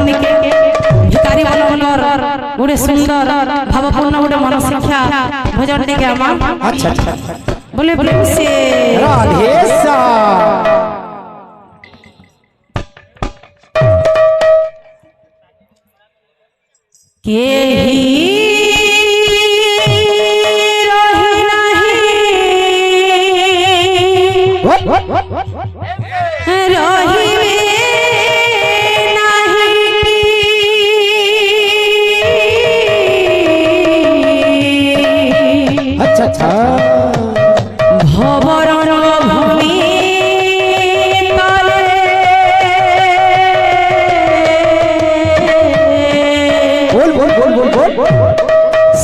निके भिखारी वाला गोटे सुंदर भावपूर्ण गोटे मन शिक्षा भजन टे गामा। अच्छा बोले बोले से राधे सा के ही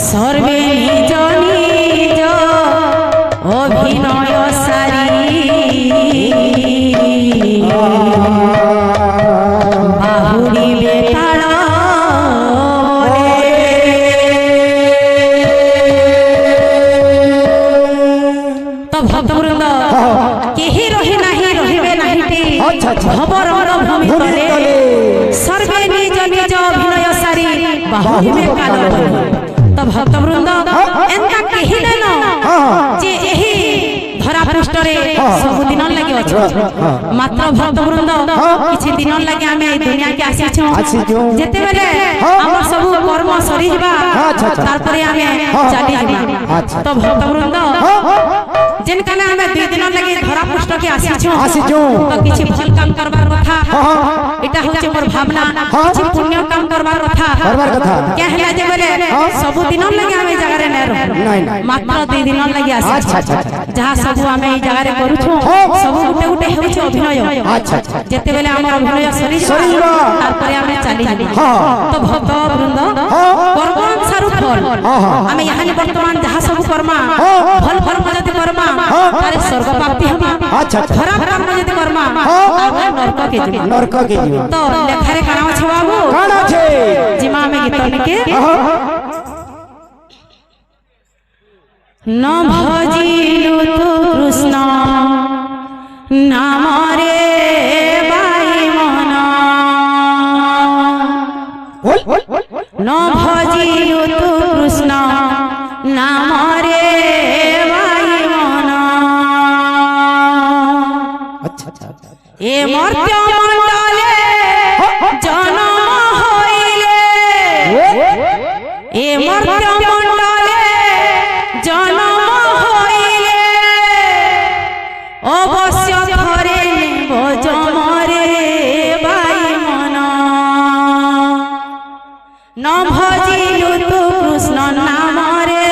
सर्वे निज निज अभिनय सारी बाहुरी बेताल तो भक्तवृंद केही रही नाही रहिबे नाहीटी भवरर भूमि तले सर्वे निज निज अभिनय सारी बाहुरी बेताल तो भक्तवृंद एंता कही न जे एही धरा पृष्ठ रे सब दिन लगे अछि मात्र भक्तवृंद किछि दिन लगे हमें ए दुनिया के आसी छु जेते बेले हम सब कर्म सरी जबा तार परे हमें चली जबा तो भक्तवृंद जिन कने हमें 2 दिन लगे धरा पृष्ठ के आसी छु तो किछि भल काम करबार कथा एटा होचे मोर भावना किछि पुण्य काम करबार कथा क्या हला जे बोले सब दिन लगे हमें जगह रे न रह मात्र 2 दिन लगे आसी जहां सब हमें ई जगह रे करू छु सब गुटे गुटे होचे अभिनय जेते बेले हमर अभिनय सरी जबा तार परे हमें चली जबा तो भक्तवृंद कर्म अनुसार फल हमें यहां वर्तमान जहां सब कर्मा फल कर्म जते कर्मा तारे स्वर्ग प्राप्ति हमा खराब कर्म जते कर्मा आगे नरक के जीव तो लेखा रे काना छ बाबू काना छे जिमा में गीत निके न भजिलु तु कृष्ण नाम रे बाई मन न भजिलु तु कृष्ण नाम रे बाई मन ए मर्त्य मंडले जन्म होइले ए मर्त्य मंडले जन्म होइले अवश्य थरे भजमरे बाई मन न भजिलु तु कृष्ण नाम रे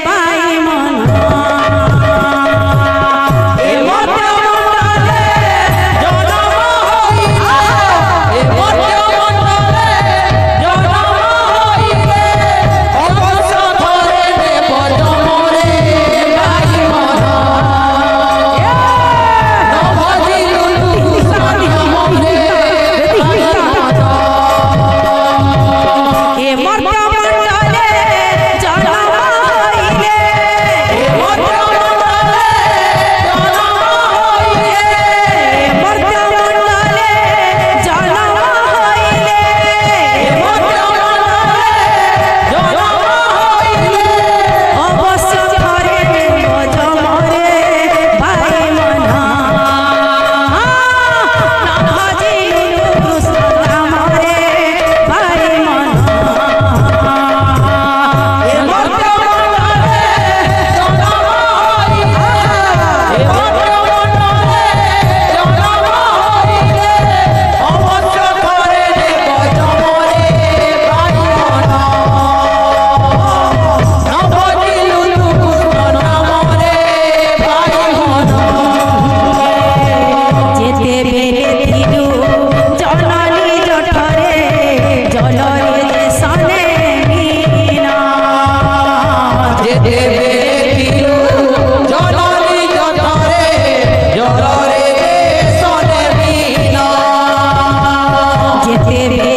बाई मन तेरे